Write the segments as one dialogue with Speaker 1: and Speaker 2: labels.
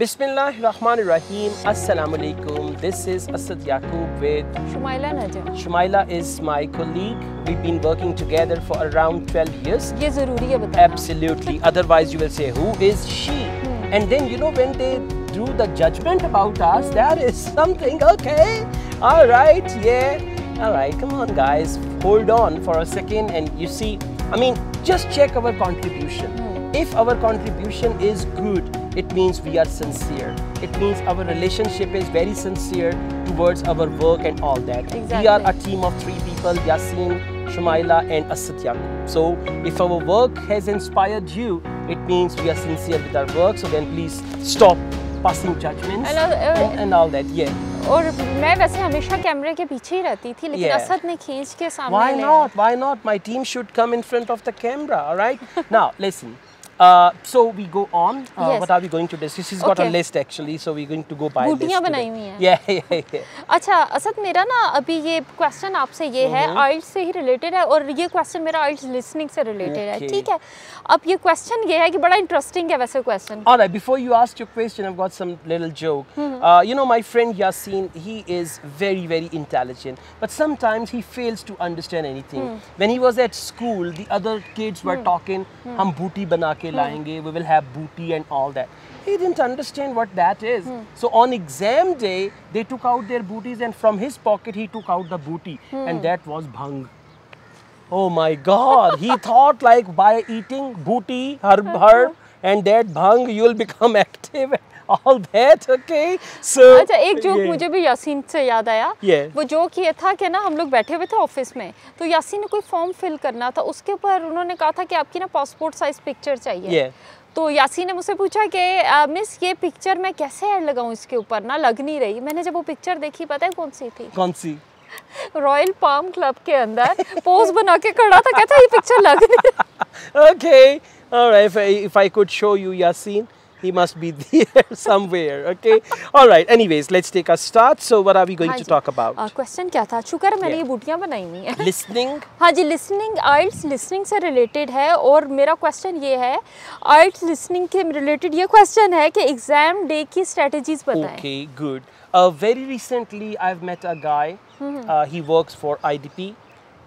Speaker 1: Bismillahirrahmanirrahim. Assalamu alaikum. This is Asad Yaqub with
Speaker 2: Shumaila Najam.
Speaker 1: Shumaila is my colleague. We've been working together for around 12 years.
Speaker 2: ये ज़रूरी है बताना.
Speaker 1: Absolutely. Otherwise you will say, who is she? And then you know when they do the judgment about us, that is something, okay. Alright, yeah. Alright, come on guys. Hold on for a second and you see, I mean, just check our contribution. If our contribution is good, it means we are sincere. It means our relationship is very sincere towards our work and all that.
Speaker 2: Exactly.
Speaker 1: We are a team of 3 people, Yasin, Shumaila and Asad Yaqub. So if our work has inspired you, it means we are sincere with our work. So then please stop passing judgments and all that. Yeah.
Speaker 2: और मैं वैसे हमेशा कैमरे के पीछे ही रहती थी, लेकिन असद ने खींच के सामने
Speaker 1: Why not? Why not? My team should come in front of the camera, all right? Now, listen. So we go on.
Speaker 2: Yes.
Speaker 1: What are we going to discuss? She's got a list actually, so we're going to go by list.
Speaker 2: बूटियाँ बनाई हुई हैं.
Speaker 1: Yeah.
Speaker 2: अच्छा असद, मेरा ना अभी ये question आपसे ये है, आइल्स से ही रिलेटेड है और ये क्वेश्चन मेरा आइल्स लिसनिंग से रिलेटेड है, ठीक है? अब ये क्वेश्चन ये है कि बड़ा इंटरेस्टिंग है वैसे question.
Speaker 1: All right, before you ask your question, I've got some little joke. You know, my friend Yasin, he is very intelligent, but sometimes he fails to understand anything. When he was at school, the other kids were talking, "Hum booty bana ke layenge, we will have booty and all that." He didn't understand what that is. So on exam day, they took out their booties and from his pocket he took out the booty and that was bhang. Oh my God! He thought like by eating booty, herb and that bhang you will become active. All that, okay? So
Speaker 2: अच्छा, एक joke मुझे भी यासीन से याद आया. वो joke ये था कि ना हम लोग बैठे हुए थे ऑफिस में, तो यासीन ने कोई फॉर्म फिल करना था, उसके ऊपर उन्होंने कहा था कि आपकी ना पासपोर्ट साइज पिक्चर चाहिए. तो यासीन ने मुझसे पूछा कि मिस ये पिक्चर मैं कैसे ऐड लगाऊं इसके ऊपर, ना लग नहीं रही. मैंने जब वो पिक्चर देखी, पता है कौन सी थी?
Speaker 1: कौन सी?
Speaker 2: रॉयल पाम क्लब के अंदर पोज बना के खड़ा था, कहता ये पिक्चर लग नहीं रही.
Speaker 1: Okay, all right. If I could show you Yasin, he must be there somewhere. Okay, all right. Anyways, let's take a start. So, what are we going to talk about?
Speaker 2: Question क्या था? शुक्र मैंने ये बूटियाँ बनाई हुई हैं.
Speaker 1: Listening.
Speaker 2: हाँ जी, listening, आइल्स लिसनिंग से रिलेटेड है और मेरा क्वेश्चन ये है, आइल्स लिसनिंग के रिलेटेड ये क्वेश्चन है कि एग्जाम डे की स्ट्रेटजीज बताएं.
Speaker 1: Okay, good. Very recently, I've met a guy. He works for IDP,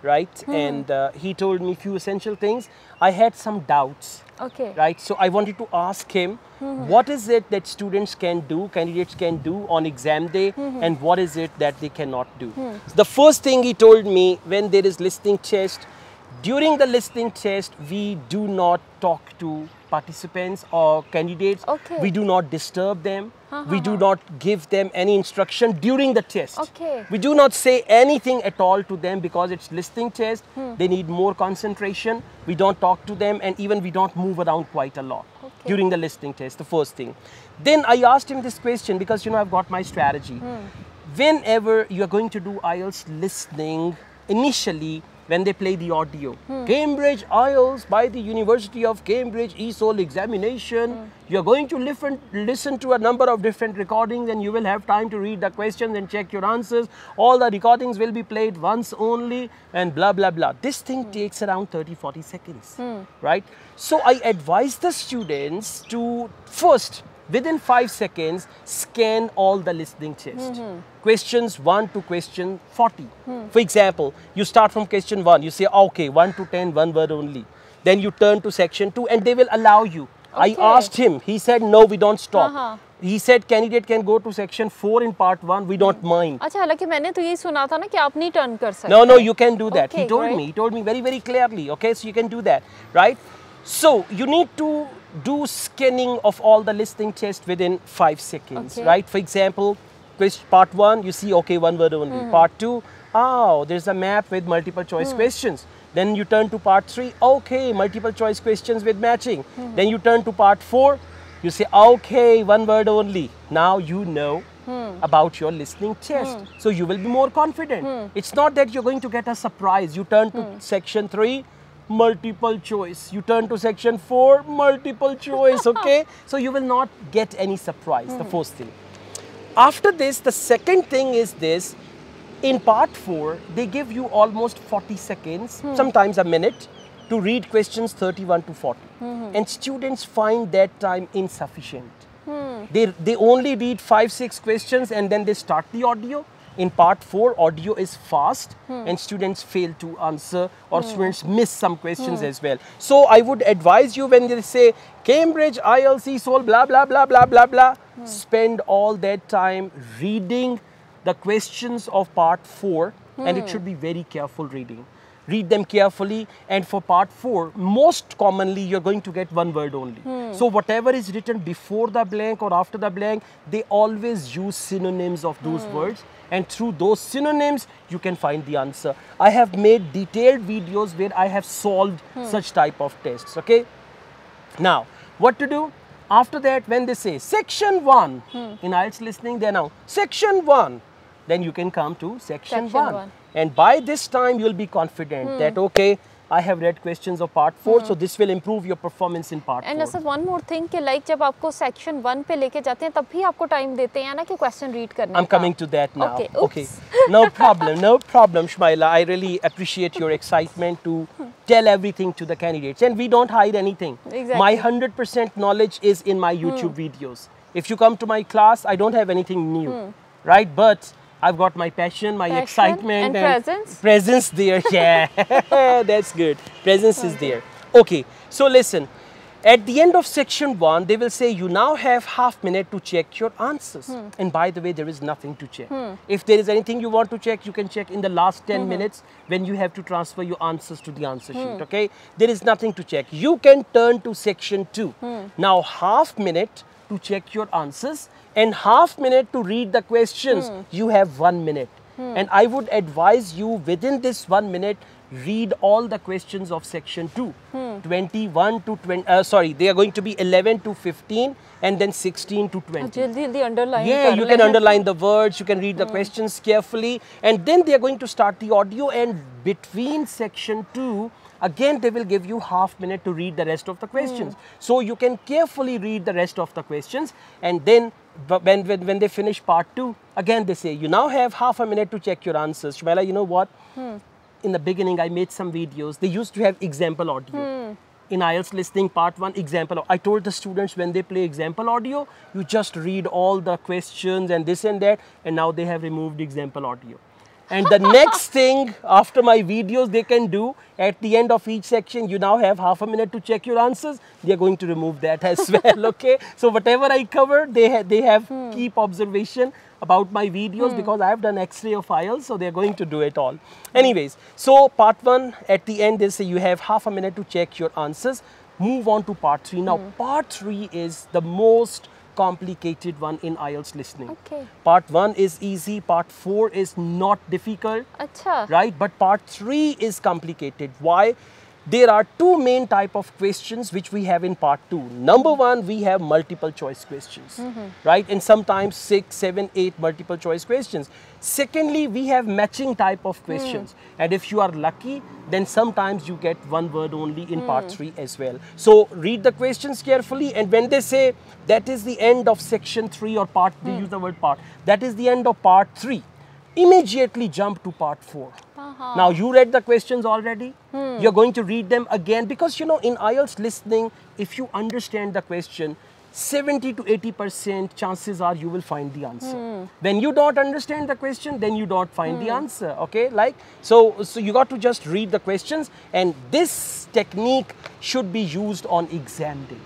Speaker 1: right? And he told me few essential things. I had some doubts.
Speaker 2: Okay.
Speaker 1: Right. So I wanted to ask him, what is it that students can do, candidates can do on exam day, and what is it that they cannot do? The first thing he told me, when there is listening test, during the listening test, we do not talk to participants or candidates.
Speaker 2: Okay.
Speaker 1: We do not disturb them. We do not give them any instruction during the test.
Speaker 2: Okay.
Speaker 1: We do not say anything at all to them because it's listening test. They need more concentration. We don't talk to them and even we don't move around quite a lot during the listening test, the first thing. Then I asked him this question because, you know, I've got my strategy. Whenever you're going to do IELTS listening, initially, when they play the audio, Cambridge IELTS by the University of Cambridge ESOL examination, you're going to listen to a number of different recordings and you will have time to read the questions and check your answers. All the recordings will be played once only and blah, blah, blah. This thing takes around 30-40 seconds, right? So I advise the students to first, within 5 seconds, scan all the listening test. Questions 1 to question 40. For example, you start from question 1, you say, okay, 1 to 10, one word only. Then you turn to section 2 and they will allow you. I asked him, he said, no, we don't stop. He said, candidate can go to section 4 in part 1, we don't mind.
Speaker 2: अच्छा, हालांकि मैंने तो ये सुना था ना कि आप नहीं turn कर सकते.
Speaker 1: No, you can do that.
Speaker 2: Okay,
Speaker 1: he told me very clearly. Okay, so you can do that, right? So you need to do scanning of all the listening test within 5 seconds, right? For example, part 1, you see, okay, one word only. Part 2, oh, there's a map with multiple choice questions. Then you turn to part 3, okay, multiple choice questions with matching. Then you turn to part 4, you say, okay, one word only. Now you know about your listening test. So you will be more confident. It's not that you're going to get a surprise. You turn to section 3, multiple choice. You turn to section 4, multiple choice, okay? So you will not get any surprise, the first thing. After this, the second thing is this. In part 4, they give you almost 40 seconds, sometimes a minute, to read questions 31 to 40. And students find that time insufficient. They only read 5-6 questions and then they start the audio. In part 4, audio is fast and students fail to answer or students miss some questions as well. So I would advise you when they say Cambridge, IELTS, ESOL, blah, blah, blah, blah, blah, blah, spend all that time reading the questions of part 4 and it should be very careful reading. Read them carefully, and for part 4, most commonly you're going to get one word only. So whatever is written before the blank or after the blank, they always use synonyms of those words, and through those synonyms you can find the answer. I have made detailed videos where I have solved such type of tests, okay? Now, what to do? After that, when they say section 1 in IELTS listening, they're now section 1, then you can come to section 1. And by this time, you'll be confident that, okay, I have read questions of part 4, so this will improve your performance in part 4.
Speaker 2: And Asad, one more thing, कि like जब आपको section 1 पे लेके जाते हैं, तब भी आपको time देते हैं ना कि question read करने का.
Speaker 1: I'm coming to that now.
Speaker 2: Okay.
Speaker 1: Okay. No problem, Shmaila. I really appreciate your excitement to tell everything to the candidates, and we don't hide anything.
Speaker 2: Exactly.
Speaker 1: My 100% knowledge is in my YouTube videos. If you come to my class, I don't have anything new, right? But I've got my passion, my excitement
Speaker 2: and
Speaker 1: presence there. Yeah, that's good. Presence is there. Okay, so listen. At the end of section 1, they will say you now have half minute to check your answers. And by the way, there is nothing to check. If there is anything you want to check, you can check in the last 10 minutes when you have to transfer your answers to the answer sheet. Okay, there is nothing to check. You can turn to section 2. Now, half minute to check your answers and half minute to read the questions. You have 1 minute. And I would advise you within this 1 minute, read all the questions of section 2. 21 to 20, sorry, they are going to be 11 to 15 and then 16 to 20.
Speaker 2: Underline.
Speaker 1: Yeah, you can underline the words, you can read the questions carefully, and then they are going to start the audio, and between section 2, again they will give you half minute to read the rest of the questions. So you can carefully read the rest of the questions, and then when they finish part 2, again they say you now have half a minute to check your answers. Shmaila, you know what? In the beginning, I made some videos. They used to have example audio. In IELTS listening part 1, example. I told the students when they play example audio, you just read all the questions and this and that, and now they have removed example audio. And the next thing after my videos they can do, at the end of each section, you now have half a minute to check your answers. They are going to remove that as well, okay? So whatever I cover, they have keep observation about my videos because I have done X-ray of IELTS, so they are going to do it all. Anyways, so part 1, at the end they say you have half a minute to check your answers. Move on to part 3. Now, part 3 is the most complicated one in IELTS listening.
Speaker 2: Okay.
Speaker 1: Part 1 is easy, part 4 is not difficult, right? But part 3 is complicated. Why? There are 2 main type of questions which we have in part 2. Number 1, we have multiple choice questions, right? And sometimes 6, 7, 8 multiple choice questions. Secondly, we have matching type of questions. And if you are lucky, then sometimes you get one word only in part 3 as well. So read the questions carefully, and when they say that is the end of section 3 or part, they use the word part, that is the end of part 3. Immediately jump to part 4. Now you read the questions already, you're going to read them again, because you know in IELTS listening, if you understand the question, 70 to 80% chances are you will find the answer. When you don't understand the question, then you don't find the answer, okay? Like, so you got to just read the questions, and this technique should be used on exam day.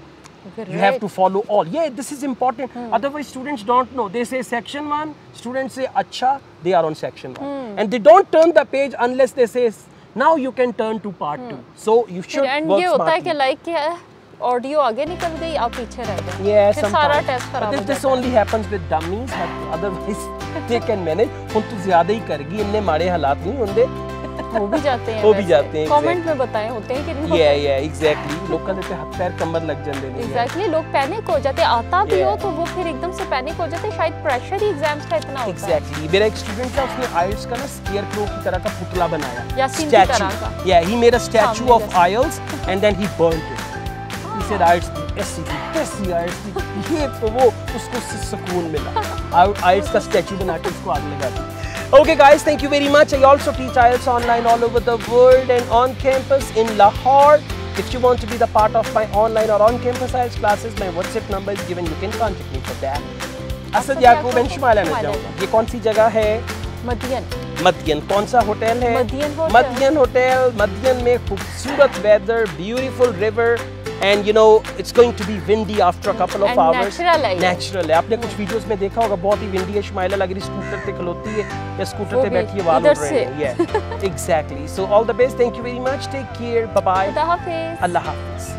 Speaker 1: Okay, you have to follow all. Yeah, this is important. Otherwise, students don't know. They say section 1, students say, Acha, they are on section 1. And they don't turn the page unless they say, now you can turn to part 2. So you should work smartly.
Speaker 2: Audio आगे निकल गई, आप पीछे रह गए.
Speaker 1: Yeah,
Speaker 2: फिर सारा test खराब हो जाता है.
Speaker 1: This only happens with dummies, but otherwise they can manage. हम तो ज़्यादा ही करेगी, इन्ने मारे हालात नहीं होंगे.
Speaker 2: हो भी जाते हैं.
Speaker 1: हो भी जाते हैं.
Speaker 2: कमेंट में बताएं होते हैं कि नहीं होते.
Speaker 1: Yeah, exactly. लोग कहते हैं हाथ पैर कमर लग जाते हैं.
Speaker 2: Exactly, लोग पैनिक हो जाते हैं. आता भी हो तो वो फिर एकदम से पैनिक हो जाते हैं. शायद प्रेशर ही एग्जाम्स का इतना होता है.
Speaker 1: Exactly. मेरा एक स्टूडेंट था, उसने IELTS का ना स्केयरक्रो की तरह का पुतला बनाया.
Speaker 2: यासीन की तरह का.
Speaker 1: Yeah, he made a statue of IELTS and then he burnt it. He said IELTS ऐसी IELTS ये वो उसको सुकून मिला. IELTS का स्टैचू बना के उसको आग लगा दी. Okay guys, thank you very much. I also teach IELTS online all over the world and on campus in Lahore. If you want to be the part of my online or on-campus IELTS classes, my WhatsApp number is given. You can contact me for that. Asad Yaqub and Shumaila में जाऊँगा. ये कौन सी जगह है? मदियन. मदियन. कौन सा hotel है? मदियन hotel. मदियन में खूबसूरत weather, beautiful river, and you know it's going to be windy after a couple of hours. Natural है. आपने कुछ वीडियोस में देखा होगा, बहुत ही windy है. शुमाइला लग रही स्कूटर पे खलोती है या स्कूटर पे बैठी है वाल उड़ रहे हैं. Yeah, exactly. So all the best. Thank you very much. Take care. Bye bye.
Speaker 2: Allah Hafiz.
Speaker 1: Allah Hafiz.